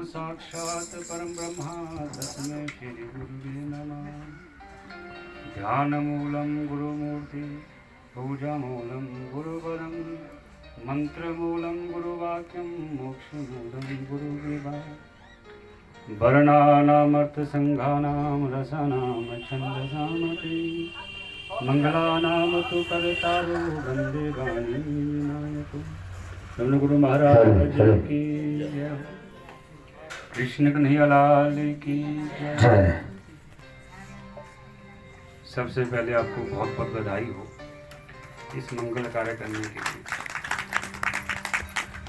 साक्षात् परम ब्रह्म तस्मै श्री गुरुवे नमः। ध्यानमूलं गुरुमूर्ति पूजामूलं गुरुवरं मंत्रमूलं गुरुवाक्यं मोक्षमूलं गुरुविवा। वर्णानामर्थसंघानां रसानां छन्दसामपि मंगलानाम तु करतारो वंदे गाणी नायको। रमण गुरु महाराज की जय। कृष्ण कन्हैया लाल की जय। सबसे पहले आपको बहुत बहुत बधाई हो इस मंगल कार्य करने के लिए।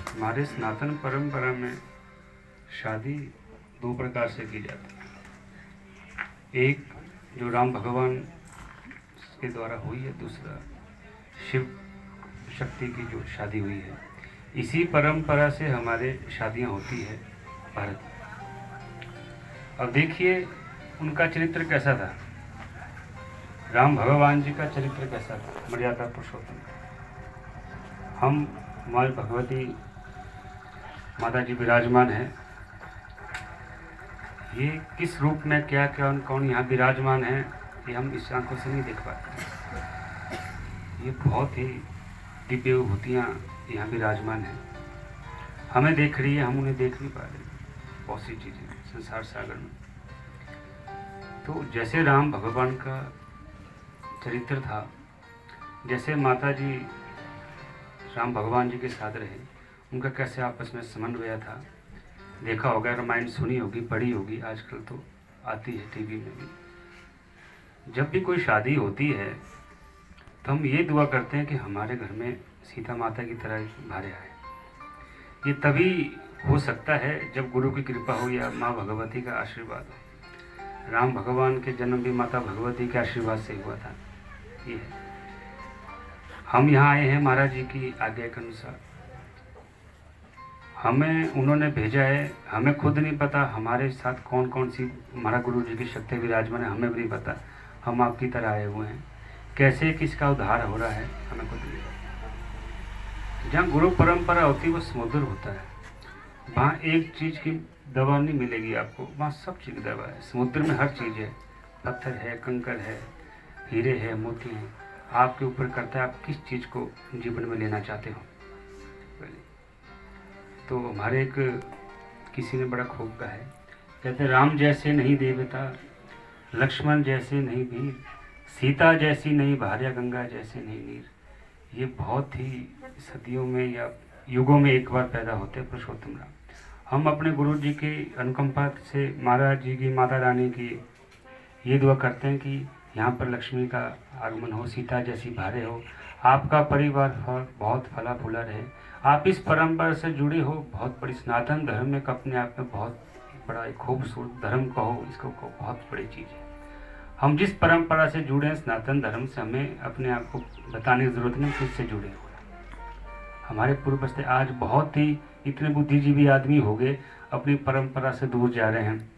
हमारे सनातन परंपरा में शादी दो प्रकार से की जाती है। एक जो राम भगवान के द्वारा हुई है, दूसरा शिव शक्ति की जो शादी हुई है। इसी परंपरा से हमारे शादियां होती है भारत में। अब देखिए उनका चरित्र कैसा था, राम भगवान जी का चरित्र कैसा था, मर्यादा पुरुषोत्तम। हम हमारी भगवती माता जी विराजमान है, ये किस रूप में क्या क्या कौन यहाँ विराजमान है ये हम इस आंखों से नहीं देख पाते। ये बहुत ही दिव्य विभूतियाँ यहाँ विराजमान हैं, हमें देख रही है, हम उन्हें देख नहीं पा रहे। बहुत सी चीज़ें संसार सागर में। तो जैसे राम भगवान का चरित्र था, जैसे माता जी राम भगवान जी के साथ रहे, उनका कैसे आपस में समन्वय था। देखा होगा, रामायण सुनी होगी, पढ़ी होगी, आजकल तो आती है टीवी में भी। जब भी कोई शादी होती है तो हम ये दुआ करते हैं कि हमारे घर में सीता माता की तरह भारे आए। ये तभी हो सकता है जब गुरु की कृपा हो या माँ भगवती का आशीर्वाद हो। राम भगवान के जन्म भी माता भगवती के आशीर्वाद से हुआ था। ये है, हम यहाँ आए हैं महाराज जी की आज्ञा के अनुसार। हमें उन्होंने भेजा है, हमें खुद नहीं पता हमारे साथ कौन कौन सी हमारा गुरु जी की शक्ति विराजमान है, हमें भी नहीं पता। हम आपकी तरह आए हुए हैं, कैसे किसका उद्धार हो रहा है हमें खुद नहीं पता। जहाँ गुरु परंपरा होती है वो समुद्र होता है, वहाँ एक चीज़ की दवा नहीं मिलेगी आपको, वहाँ सब चीज़ की दवा है। समुद्र में हर चीज़ है, पत्थर है, कंकर है, हीरे है, मोती है। आपके ऊपर करता है आप किस चीज़ को जीवन में लेना चाहते हो। तो हमारे एक किसी ने बड़ा खूब कहा है, कहते राम जैसे नहीं देवता, लक्ष्मण जैसे नहीं वीर, सीता जैसी नहीं भार्या, गंगा जैसे नहीं नीर। ये बहुत ही सदियों में या युगों में एक बार पैदा होते हैं पुरुषोत्तम राम। हम अपने गुरु जी की अनुकंपा से महाराज जी की, माता रानी की ये दुआ करते हैं कि यहाँ पर लक्ष्मी का आगमन हो, सीता जैसी भारे हो, आपका परिवार बहुत फला फूला रहे, आप इस परंपरा से जुड़े हो। बहुत बड़ी सनातन धर्म में अपने आप में बहुत बड़ा एक खूबसूरत धर्म कहो, इसको बहुत बड़ी चीज़ है। हम जिस परंपरा से जुड़े हैं सनातन धर्म से, हमें अपने आप को बताने की ज़रूरत नहीं किससे जुड़े हुए। हमारे पूर्वज थे, आज बहुत ही इतने बुद्धिजीवी आदमी हो गए, अपनी परंपरा से दूर जा रहे हैं।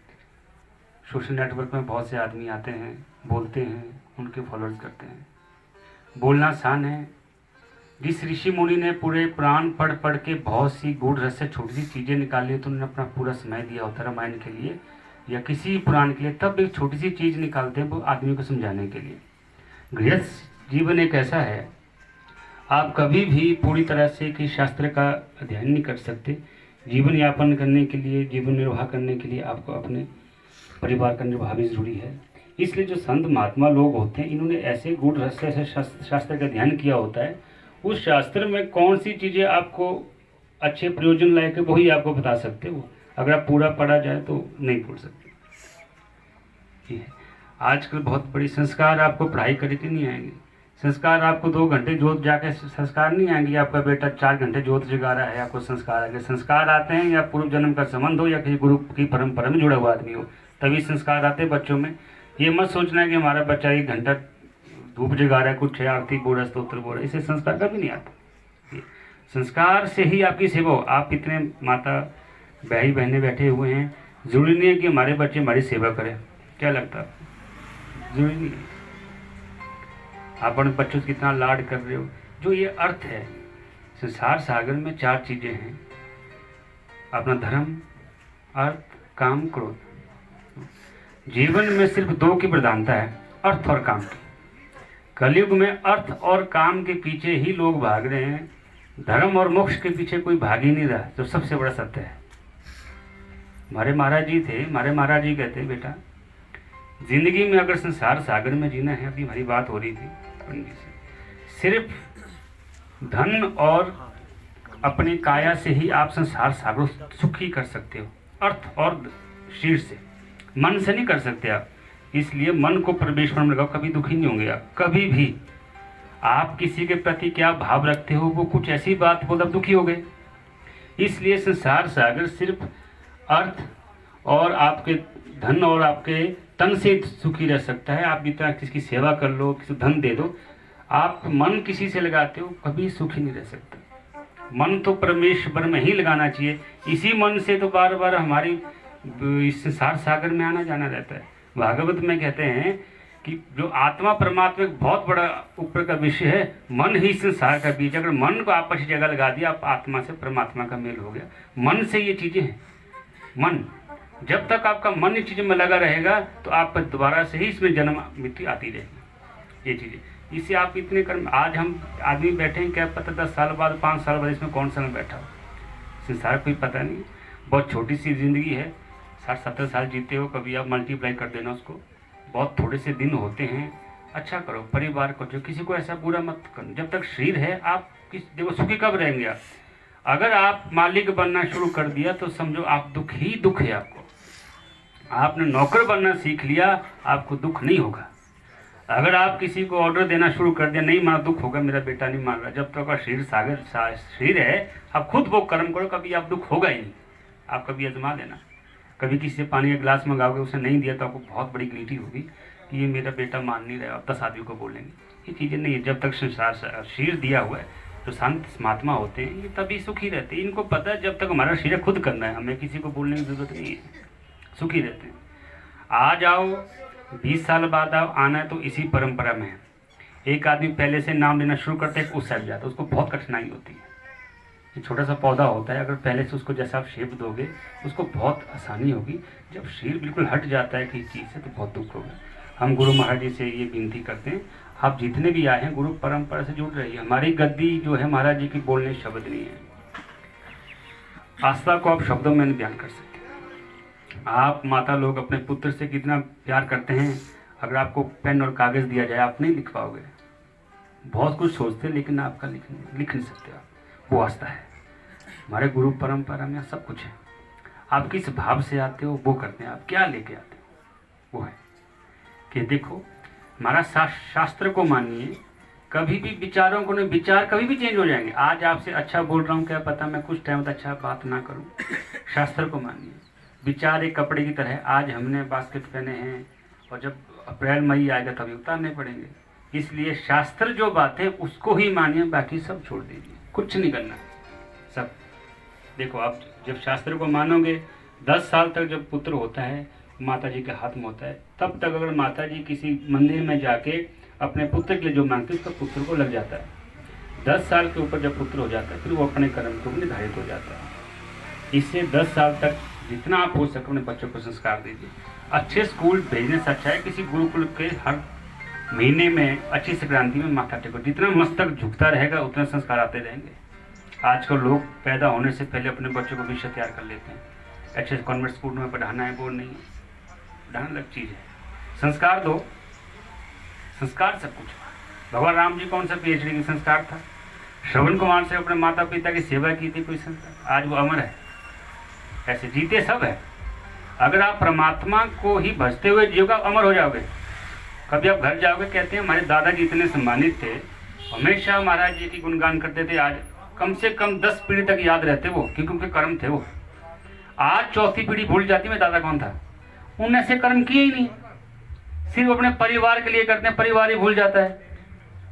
सोशल नेटवर्क में बहुत से आदमी आते हैं, बोलते हैं, उनके फॉलोअर्स करते हैं। बोलना आसान है। जिस ऋषि मुनि ने पूरे पुराण पढ़ पढ़ के बहुत सी गूढ़ रहस्य छोटी सी चीज़ें निकाली, तो उन्होंने अपना पूरा समय दिया होता रामायण के लिए या किसी पुराण के लिए, तब एक छोटी सी चीज़ निकालते हैं वो आदमी को समझाने के लिए। गृहस्थ जीवन एक ऐसा है, आप कभी भी पूरी तरह से कि शास्त्र का अध्ययन नहीं कर सकते। जीवन यापन करने के लिए, जीवन निर्वाह करने के लिए आपको अपने परिवार का निर्वाह भी जरूरी है। इसलिए जो संत महात्मा लोग होते हैं, इन्होंने ऐसे गूढ़ रहस्य से शास्त्र का अध्ययन किया होता है। उस शास्त्र में कौन सी चीज़ें आपको अच्छे प्रयोजन लायक है वही आपको बता सकते हो। अगर आप पूरा पढ़ा जाए तो नहीं पढ़ सकते। ये है आजकल बहुत बड़ी संस्कार आपको पढ़ाई करके नहीं आएंगे। संस्कार आपको 2 घंटे जोत जाके संस्कार नहीं आएंगे। आपका बेटा 4 घंटे जोत जगा रहा है, आपको संस्कार आएंगे। संस्कार आते हैं या पूर्व जन्म का संबंध हो या किसी गुरु की परंपरा में जुड़ा हुआ आदमी हो, तभी संस्कार आते हैं बच्चों में। ये मत सोचना है कि हमारा बच्चा 1 घंटा धूप जगा रहा है, कुछ आरती बोल रहा है, स्तोत्र बोल रहा है, इससे संस्कार कभी नहीं आता। संस्कार से ही आपकी सेवा हो। आप इतने माता भाई बहनें बैठे हुए हैं, जरूरी नहीं है कि हमारे बच्चे हमारी सेवा करें। क्या लगता है? जरूरी नहीं है। आप अपने बच्चों से कितना लाड कर रहे हो। जो ये अर्थ है, संसार सागर में 4 चीज़ें हैं, अपना धर्म, अर्थ काम क्रोध। जीवन में सिर्फ दो की प्रधानता है, अर्थ और काम की। कलयुग में अर्थ और काम के पीछे ही लोग भाग रहे हैं, धर्म और मोक्ष के पीछे कोई भाग ही नहीं रहा, जो सबसे बड़ा सत्य है। हमारे महाराज जी थे, हमारे महाराज जी कहते बेटा, जिंदगी में अगर संसार सागर में जीना है, अभी हमारी बात हो रही थी पंडित से, सिर्फ धन और अपनी काया से ही आप संसार सागर सुखी कर सकते हो, अर्थ और शरीर से, मन से नहीं कर सकते आप। इसलिए मन को परमेश्वर में लगाओ, कभी दुखी नहीं होंगे आप, कभी भी। आप किसी के प्रति क्या भाव रखते हो, वो कुछ ऐसी बात बोल आप दुखी हो गए। इसलिए संसार सागर सिर्फ अर्थ और आपके धन और आपके तन से सुखी रह सकता है। आप जितना किसी सेवा कर लो, किसी धन दे दो, आप मन किसी से लगाते हो, कभी सुखी नहीं रह सकता। मन तो परमेश्वर में ही लगाना चाहिए। इसी मन से तो बार बार हमारी इस संसार सागर में आना जाना रहता है। भागवत में कहते हैं कि जो आत्मा परमात्मा एक बहुत बड़ा ऊपर का विषय है, मन ही संसार का बीज। अगर मन को आपस जगह लगा दिया, आप आत्मा से परमात्मा का मेल हो गया। मन से ये चीजें हैं। मन, जब तक आपका मन इस चीज में लगा रहेगा तो आप दोबारा से ही इसमें जन्म मृत्यु आती रहेगी। ये चीजें, इससे आप इतने कर्म, आज हम आदमी बैठे हैं, क्या पता 10 साल बाद 5 साल बाद इसमें कौन सा में बैठा हो, संसार कोई पता नहीं। बहुत छोटी सी जिंदगी है, 60-70 साल जीते हो, कभी आप मल्टीप्लाई कर देना उसको। बहुत थोड़े से दिन होते हैं, अच्छा करो, परिवार को जो, किसी को ऐसा बुरा मत करो। जब तक शरीर है, आप देखो सुखी कब रहेंगे आप। अगर आप मालिक बनना शुरू कर दिया तो समझो आप दुख ही दुख है आपको। आपने नौकर बनना सीख लिया, आपको दुख नहीं होगा। अगर आप किसी को ऑर्डर देना शुरू कर दिया, नहीं माना दुख होगा, मेरा बेटा नहीं मान रहा। जब तक शरीर सागर शरीर है, आप खुद वो कर्म करो, कभी आप दुख होगा ही नहीं। आप कभी आजमा लेना, कभी किसी से पानी का गिलास मंगाओगे, उसने नहीं दिया तो आपको बहुत बड़ी गिल्टी होगी कि ये मेरा बेटा मान नहीं रहा। आप 10 आदमी को बोलेंगे, ये चीज़ें नहीं है। जब तक संसार शरीर दिया हुआ है, जो संत महात्मा होते हैं, ये तभी सुखी रहते हैं। इनको पता है जब तक हमारा शरीर खुद करना है, हमें किसी को बोलने की जरूरत नहीं है, सुखी रहते हैं। आज आओ, 20 साल बाद आओ, आना है तो इसी परंपरा में है। एक आदमी पहले से नाम लेना शुरू करते हैं, उस साइड जाता है, उसको बहुत कठिनाई होती है। ये छोटा सा पौधा होता है, अगर पहले से उसको जैसा आप शेप दोगे, उसको बहुत आसानी होगी। जब शरीर बिल्कुल हट जाता है किसी चीज़ से, तो बहुत दुख होगा। हम गुरु महाराज जी से ये विनती करते हैं, आप जितने भी आए हैं, गुरु परंपरा से जुड़ रही है। हमारी गद्दी जो है महाराज जी की, बोलने शब्द नहीं है। आस्था को आप शब्दों में नहीं बयान कर सकते। आप माता लोग अपने पुत्र से कितना प्यार करते हैं, अगर आपको पेन और कागज़ दिया जाए, आप नहीं लिख पाओगे। बहुत कुछ सोचते हैं, लेकिन आपका लिख नहीं सकते आप। वो आस्था है। हमारे गुरु परंपरा में सब कुछ है। आप किस भाव से आते हो वो करते हैं, आप क्या लेके आते हो वो है। कि देखो, हमारा शास्त्र को मानिए, कभी भी विचारों को नहीं, विचार कभी भी चेंज हो जाएंगे। आज आपसे अच्छा बोल रहा हूँ, क्या पता मैं कुछ टाइम तक अच्छा बात ना करूँ। शास्त्र को मानिए। विचार एक कपड़े की तरह है, आज हमने बास्केट पहने हैं और जब अप्रैल मई आएगा तभी उतारने पड़ेंगे। इसलिए शास्त्र जो बात है उसको ही मानिए, बाकी सब छोड़ दीजिए, कुछ नहीं करना सब। देखो, आप जब शास्त्र को मानोगे, 10 साल तक जब पुत्र होता है, माता जी के हाथ में होता है, तब तक अगर माता जी किसी मंदिर में जाके अपने पुत्र के लिए जो मांगते हैं, उसका पुत्र को लग जाता है। 10 साल के ऊपर जब पुत्र हो जाता है, फिर वो अपने कर्म को निर्धारित हो जाता है। इससे 10 साल तक जितना आप हो सके अपने बच्चों को संस्कार दीजिए। अच्छे स्कूल भेजने से अच्छा है किसी गुरुकुल के हर महीने में अच्छी संक्रांति में माथा टेको। जितना मस्तक झुकता रहेगा, उतना संस्कार आते रहेंगे। आजकल लोग पैदा होने से पहले अपने बच्चों को विषय तैयार कर लेते हैं। अच्छे कॉन्वेंट स्कूल में पढ़ाना है, वो नहीं, पढ़ाना अलग चीज़ है। संस्कार दो, संस्कार सब कुछ। भगवान राम जी कौन सा PhD की संस्कार था? श्रवण कुमार से अपने माता पिता की सेवा की थी, कोई संस्कार। आज वो अमर है, ऐसे जीते सब है। अगर आप परमात्मा को ही भजते हुए जियोगे, अमर हो जाओगे। कभी आप घर जाओगे, कहते हैं हमारे दादाजी इतने सम्मानित थे, हमेशा महाराज जी की गुणगान करते थे। आज कम से कम 10 पीढ़ी तक याद रहते वो, क्योंकि उनके कर्म थे वो। आज चौथी पीढ़ी भूल जाती मैं दादा कौन था। उन्होंने ऐसे कर्म किए ही नहीं, सिर्फ अपने परिवार के लिए करते हैं, परिवार ही भूल जाता है।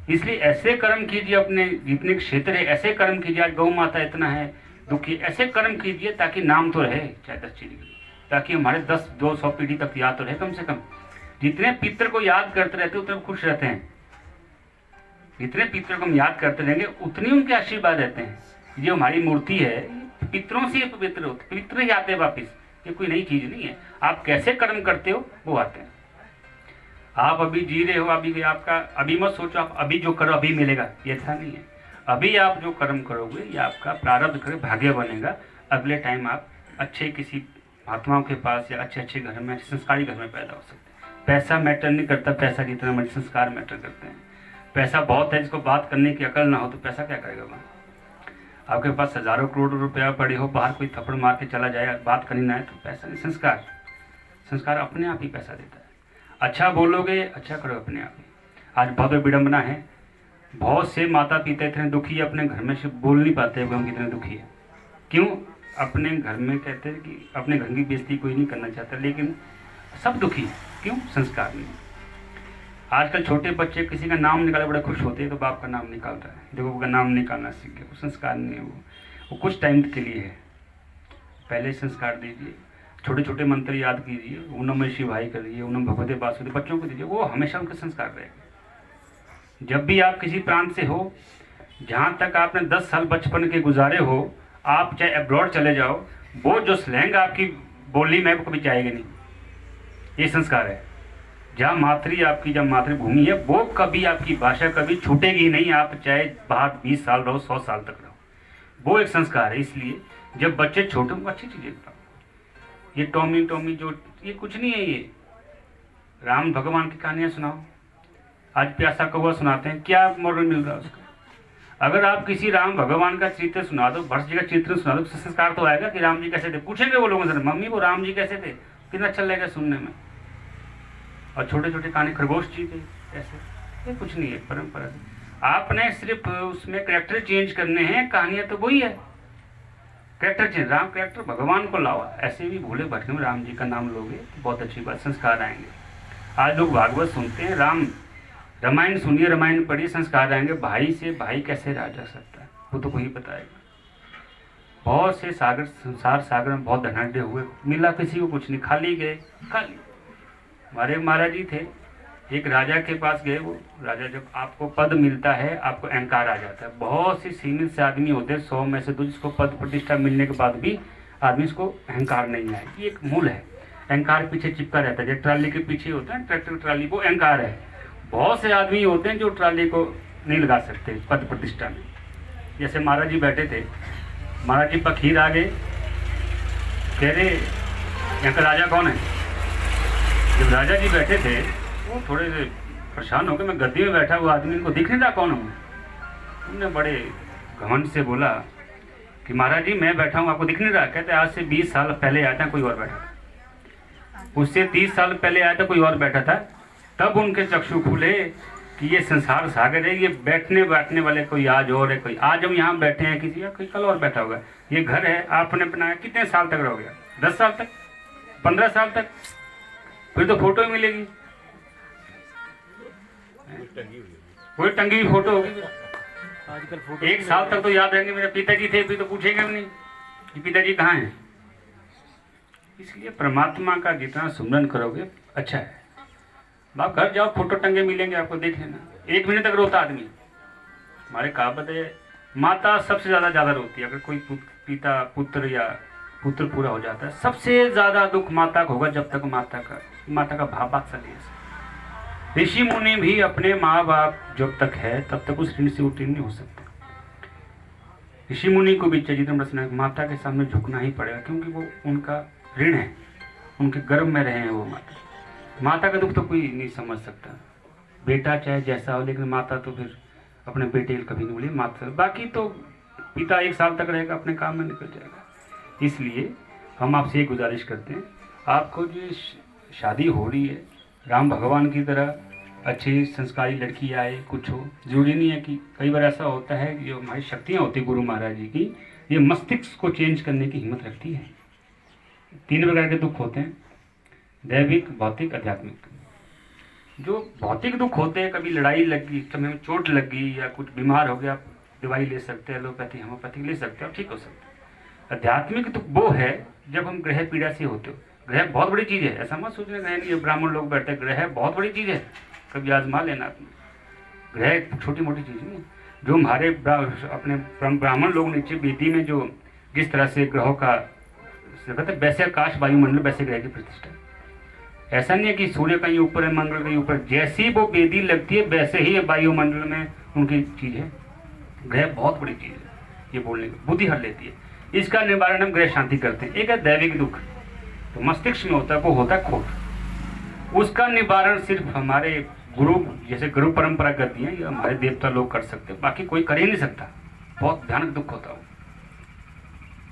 इसलिए ऐसे कर्म कीजिए, अपने जितने क्षेत्र है ऐसे कर्म कीजिए। आज गौ माता इतना है दुखी, ऐसे कर्म कीजिए ताकि नाम तो रहे, चाहे 10 चीज, ताकि हमारे 10-200 पीढ़ी तक याद तो रहे कम से कम। जितने पितर को याद करते रहते उतने खुश रहते हैं। जितने पितर को हम याद करते रहेंगे, उतनी उनके आशीर्वाद रहते हैं। ये हमारी मूर्ति है, पितरों से पवित्र होते, पितर ही आते हैं वापिस। ये कोई नई चीज़ नहीं है। आप कैसे कर्म करते हो वो आते हैं। आप अभी जी रहे हो, अभी आपका, अभी मत सोचो आप अभी जो करो अभी मिलेगा, ये ऐसा नहीं है। अभी आप जो कर्म करोगे ये आपका प्रारब्ध करे भाग्य बनेगा। अगले टाइम आप अच्छे किसी महात्माओं के पास या अच्छे अच्छे घर में, संस्कारी घर में पैदा हो सकते हैं। पैसा मैटर नहीं करता, पैसा जितना मर्जी संस्कार मैटर करते हैं। पैसा बहुत है, जिसको बात करने की अकल ना हो तो पैसा क्या करेगा वहाँ। आपके पास हजारों करोड़ रुपया पड़े हो, बाहर कोई थप्पड़ मार के चला जाए, बात करनी ना है तो पैसा नहीं, संस्कार, संस्कार अपने आप ही पैसा देता है। अच्छा बोलोगे, अच्छा करो अपने आप ही। आज बहुत विडम्बना है, बहुत से माता पिता इतने दुखी है, अपने घर में से बोल नहीं पाते वो हम कितने दुखी है। क्यों? अपने घर में कहते हैं कि अपने घर की बेइज्जती कोई नहीं करना चाहता, लेकिन सब दुखी है। क्यों? संस्कार नहीं। आजकल छोटे बच्चे किसी का नाम निकाले बड़े खुश होते हैं, तो बाप का नाम निकालता है, देखो उसका नाम निकालना सीख गया। वो संस्कार नहीं है, वो कुछ टाइम के लिए है। पहले संस्कार दीजिए, छोटे छोटे मंत्र याद कीजिए, ओम नमः शिवाय करिए, ओम नमः भगवते वासुदेव, बच्चों को दीजिए, वो हमेशा उनका संस्कार रहेगा। जब भी आप किसी प्रांत से हो, जहाँ तक आपने 10 साल बचपन के गुजारे हो, आप चाहे अब्रॉड चले जाओ, वो जो स्लैंग आपकी बोली में वो कभी जाएगी नहीं। ये संस्कार है। जहाँ आपकी जब मातृभूमि है, वो कभी आपकी भाषा कभी छूटेगी नहीं, आप चाहे बाहर 20 साल रहो, 100 साल तक रहो, वो एक संस्कार है। इसलिए जब बच्चे छोटे उनको अच्छी चीज़ें बताओ। ये टॉमी टॉमी जो, ये कुछ नहीं है। ये राम भगवान की कहानियाँ सुनाओ। आज प्यासा कौवा सुनाते हैं, क्या मॉरल मिल रहा है उसका? अगर आप किसी राम भगवान का चरित्र सुना दो, भरत जी का चरित्र सुना दो, तो संस्कार तो आएगा कि राम जी कैसे थे। पूछेंगे वो लोगों से, मम्मी वो राम जी कैसे थे, कितना अच्छा लगेगा सुनने में। और छोटे छोटे कहानी, खरगोश जी थे ऐसे, ये कुछ नहीं है परंपरा से। आपने सिर्फ उसमें कैरेक्टर चेंज करने हैं, कहानियाँ तो वही है। कैरेक्टर चेंज, राम कैरेक्टर भगवान को लाओ। ऐसे भी भूले भटके में राम जी का नाम लोगे तो बहुत अच्छी बात, संस्कार आएंगे। आज लोग भागवत सुनते हैं, रामायण सुनिए, रामायण पढ़िए, संस्कार आएंगे। भाई से भाई कैसे रह जा सकता है, वो तो वही बताएगा। बहुत से सागर, संसार सागर में बहुत धनाढ़ हुए, मिला किसी को कुछ नहीं, खाली गए, खाली। हमारे महाराज जी थे, एक राजा के पास गए। वो राजा, जब आपको पद मिलता है आपको अहंकार आ जाता है। बहुत से सीमित से आदमी होते हैं, 100 में से 2 जिसको पद प्रतिष्ठा मिलने के बाद भी आदमी इसको अहंकार नहीं आए। ये एक मूल है, अहंकार पीछे चिपका रहता है। जो ट्राली के पीछे होता है ट्रैक्टर ट्राली, वो अहंकार है। बहुत से आदमी होते हैं जो ट्राली को नहीं लगा सकते पद प्रतिष्ठा में। जैसे महाराज जी बैठे थे, महाराज जी पखीर आ गए, कह रहे यहाँ का राजा कौन है। जब राजा जी बैठे थे वो थोड़े से परेशान हो गए, मैं गद्दी में बैठा हुआ आदमी को दिख नहीं रहा कौन हूँ। उन्होंने बड़े घमंड से बोला कि महाराज जी मैं बैठा हूँ, आपको दिख नहीं रहा। कहते आज से 20 साल पहले आया था कोई और बैठा था, उससे 30 साल पहले आया था कोई और बैठा था। तब उनके चक्षु खुले कि ये संसार सागर है, ये बैठने वाले कोई आज और है, कोई आज हम यहाँ बैठे हैं, किसी या कोई कल और बैठा होगा। ये घर है आपने बनाया, कितने साल तक रहोगे? 10 साल तक, 15 साल तक, फिर तो फोटो ही मिलेगी, कोई टंगी हुई फोटो होगी। आजकल फोटो 1 साल तक तो याद रहेंगे, मेरे पिताजी थे, फिर तो पूछेंगे भी नहीं कि पिताजी कहाँ हैं। इसलिए परमात्मा का जितना सुमरन करोगे अच्छा है। आप घर जाओ, फोटो टंगे मिलेंगे आपको, देख लेना। 1 महीने तक रोता आदमी। हमारे कहावत है, माता सबसे ज़्यादा रोती है। अगर कोई पिता पुत्र या पुत्र पूरा हो जाता है, सबसे ज़्यादा दुख माता को होगा जब तक माता का भाव बात्सल्य है। ऋषि मुनि भी अपने माँ बाप जब तक है तब तक उस ऋण से उत्तीर्ण नहीं हो सकते। ऋषि मुनि को भी चरित्र रचना माता के सामने झुकना ही पड़ेगा, क्योंकि वो उनका ऋण है, उनके गर्भ में रहे हैं वो माता का दुख तो कोई नहीं समझ सकता। बेटा चाहे जैसा हो, लेकिन माता तो फिर अपने बेटे कभी नहीं बोली माता। बाकी तो पिता 1 साल तक रहेगा, अपने काम में निकल जाएगा। इसलिए हम आपसे ये गुजारिश करते हैं, आपको जो शादी हो रही है राम भगवान की तरह अच्छी संस्कारी लड़की आए, कुछ हो, जरूरी नहीं है कि कई बार ऐसा होता है कि जो हमारी शक्तियाँ होती गुरु महाराज जी की, ये मस्तिष्क को चेंज करने की हिम्मत रखती है। 3 प्रकार के दुख होते हैं, दैविक, भौतिक, आध्यात्मिक। जो भौतिक दुख होते हैं, कभी लड़ाई लग गई, कभी हमें चोट लग गई या कुछ बीमार हो गया, आप दवाई ले सकते हैं, एलोपैथी होम्योपैथी ले सकते हैं, आप ठीक हो सकते हैं। आध्यात्मिक दुख वो है जब हम ग्रह पीड़ा से होते हो। ग्रह बहुत बड़ी चीज़ है, ऐसा मत सोचना ग्रह नहीं, ब्राह्मण लोग बैठते हैं, ग्रह बहुत बड़ी चीज़ है, कभी आजमा लेना अपने। ग्रह छोटी मोटी चीज़ नहीं है। जो हमारे अपने ब्राह्मण लोग नीचे वेदी में जो जिस तरह से ग्रहों का कहते वैसे आकाश वायुमंडल वैसे ग्रह की प्रतिष्ठा। ऐसा नहीं है कि सूर्य कहीं ऊपर है, मंगल कहीं ऊपर, जैसी वो बेदी लगती है वैसे ही वायुमंडल में उनकी चीज है। ग्रह बहुत बड़ी चीज है, ये बोलने की बुद्धि हर लेती है। इसका निवारण हम ग्रह शांति करते हैं। एक है दैविक दुख, तो मस्तिष्क में होता है, वो होता है खोट। उसका निवारण सिर्फ हमारे गुरु, जैसे गुरु परंपरा करती है, ये हमारे देवता लोग कर सकते हैं, बाकी कोई कर ही नहीं सकता। बहुत भयानक दुख होता है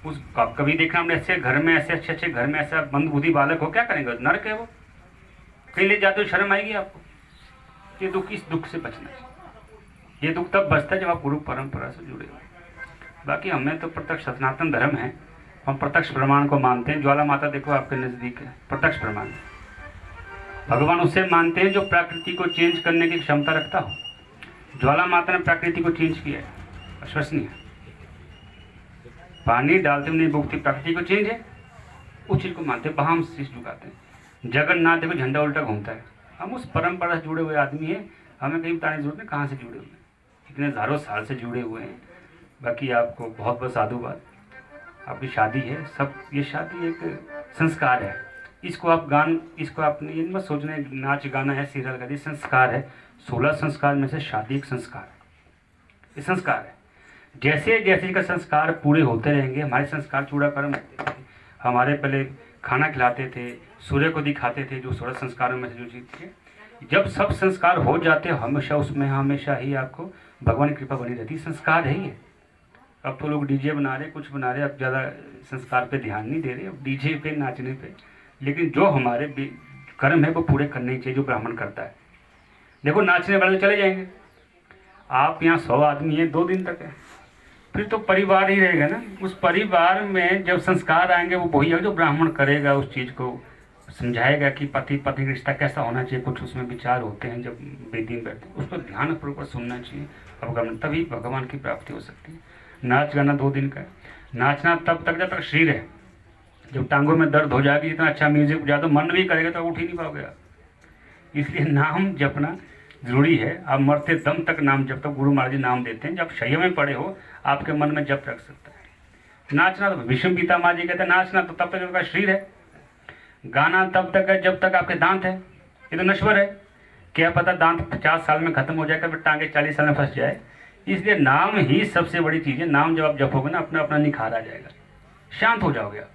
उस। कभी देखना हमने ऐसे घर में, ऐसे अच्छे अच्छे घर में ऐसा मंद बुद्धि बालक हो, क्या करेंगे? नरक है वो, कहीं ले जाते हो शर्म आएगी आपको। ये दुख, इस दुख से बचना चाहिए। ये दुख तब बचता है जब आप गुरु परंपरा से जुड़े हो। बाकी हमें तो प्रत्यक्ष सनातन धर्म है, हम प्रत्यक्ष प्रमाण को मानते हैं। ज्वाला माता देखो आपके नजदीक है, प्रत्यक्ष प्रमाण। भगवान उसे मानते हैं जो प्रकृति को चेंज करने की क्षमता रखता हो। ज्वाला माता ने प्रकृति को चेंज किया है, अविश्वसनीय। पानी डालते हुए नहीं बुकती, प्रकृति को चेंज है, उस चीज को मानते हैं, वहां हम शीश झुकाते हैं। जगन्नाथ देखो झंडा उल्टा घूमता है। हम उस परंपरा से जुड़े हुए आदमी हैं, हमें कहीं बताने की जरूरत नहीं कहाँ से जुड़े हुए हैं, इतने हजारों साल से जुड़े हुए हैं। बाकी आपको बहुत बहुत साधुवाद। आपकी शादी है, सब ये शादी एक संस्कार है। इसको आप इसको आपने ये मत सोचना नाच गाना है, सीरियल का, ये संस्कार है। 16 संस्कार में से शादी एक संस्कार है, ये संस्कार है। जैसे जैसे इनका संस्कार पूरे होते रहेंगे, हमारे संस्कार चूड़ा कर्म होते थे। हमारे पहले खाना खिलाते थे, सूर्य को दिखाते थे, जो 16 संस्कारों में से जो चीज़ थी। जब सब संस्कार हो जाते हैं, हमेशा उसमें हमेशा ही आपको भगवान की कृपा बनी रहती है। संस्कार है ही है। अब तो लोग डीजे बना रहे, कुछ बना रहे, अब ज़्यादा संस्कार पे ध्यान नहीं दे रहे, अब डीजे पे नाचने पे। लेकिन जो हमारे कर्म है वो पूरे करने ही चाहिए, जो ब्राह्मण करता है। देखो नाचने वाले चले जाएंगे, आप यहाँ 100 आदमी है, 2 दिन तक है, फिर तो परिवार ही रहेगा ना। उस परिवार में जब संस्कार आएंगे, वो वही है जो ब्राह्मण करेगा, उस चीज़ को समझाएगा कि पति पत्नी का रिश्ता कैसा होना चाहिए। कुछ उसमें विचार होते हैं जब वेदी में बैठते हैं, उसको ध्यानपूर्वक सुनना चाहिए, अवगमन, तभी भगवान की प्राप्ति हो सकती है। नाच गाना 2 दिन का है। नाचना तब तक जब तक शरीर है, जब टांगों में दर्द हो जाएगी, जितना अच्छा म्यूजिक बजा तो मन भी करेगा तो उठ ही नहीं पाओगे आप। इसलिए नाम जपना जरूरी है। आप मरते दम तक नाम जब तक गुरु महाराज जी नाम देते हैं, जब शय्या में पड़े हो आपके मन में जप रख सकता है। नाचना तो विष्णु पिता माँ जी कहते हैं, नाचना तो तब तक जब आपका शरीर है, गाना तब तक है जब तक आपके दांत है। ये तो नश्वर है, क्या पता दांत 50 साल में खत्म हो जाएगा, फिर टांगे 40 साल में फंस जाए। इसलिए नाम ही सबसे बड़ी चीज़ है। नाम जब आप जपोगे ना, अपना अपना निखार आ जाएगा, शांत हो जाओगे आप।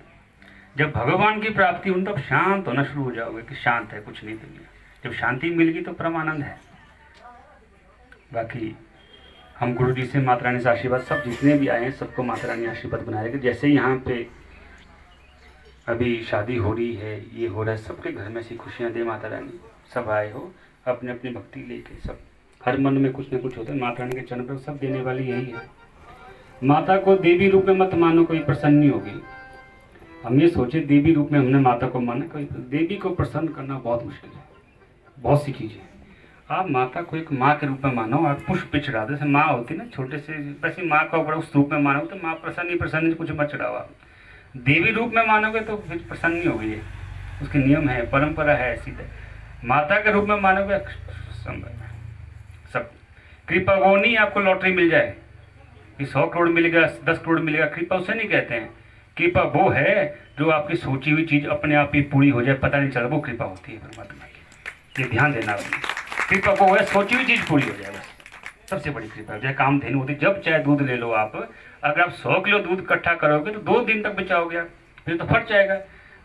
जब भगवान की प्राप्ति हो तब शांत होना शुरू हो जाओगे कि शांत है, कुछ नहीं दुनिया। जब शांति मिल गई तो परमानंद है। बाकी हम गुरु जी से माता रानी से आशीर्वाद, सब जितने भी आए हैं सबको माता रानी आशीर्वाद बनाए रखे। जैसे यहाँ पे अभी शादी हो रही है, ये हो रहा है, सबके घर में ऐसी खुशियाँ दे माता रानी। सब आए हो अपने अपनी भक्ति लेके, सब हर मन में कुछ न कुछ होता है। माता रानी के चरण पर सब देने वाली यही है। माता को देवी रूप में मत मानो, कोई प्रसन्न नहीं होगी। हम ये सोचे देवी रूप में हमने माता को माना, कोई देवी को प्रसन्न करना बहुत मुश्किल है, बहुत सी चीज़ें। आप माता को एक माँ के रूप में मानो, आप पुष्प पे चढ़ा दो। जैसे माँ होती है ना छोटे से, वैसे माँ का ऊपर उस रूप में मानो तो माँ प्रसन्न ही प्रसन्न, कुछ मत चढ़ाओ। आप देवी रूप में मानोगे तो फिर प्रसन्न नहीं होगी, ये उसके नियम है, परंपरा है ऐसी है। माता के रूप में मानोगे सब कृपा। वो नहीं आपको लॉटरी मिल जाए कि 100 करोड़ मिलेगा, 10 करोड़ मिलेगा, कृपा उसे नहीं कहते हैं। कृपा वो है जो आपकी सोची हुई चीज़ अपने आप ही पूरी हो जाए, पता नहीं चला, वो कृपा होती है परमात्मा की। ये ध्यान देना, कृपा वो है सोची हुई चीज़ पूरी हो जाए, बस सबसे बड़ी कृपा। जैसे कामधेनु होती, जब चाहे दूध ले लो आप। अगर आप 100 किलो दूध इकट्ठा करोगे तो 2 दिन तक बचाओगे, फिर तो फट जाएगा।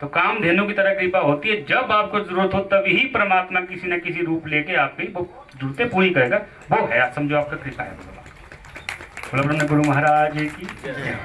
तो कामधेनु की तरह कृपा होती है, जब आपको जरूरत हो तभी ही परमात्मा किसी न किसी रूप लेके आपकी वो जरूरतें पूरी करेगा। वो है, समझो आपका कृपा है। बोलो ब्रह्म गुरु महाराज की जय।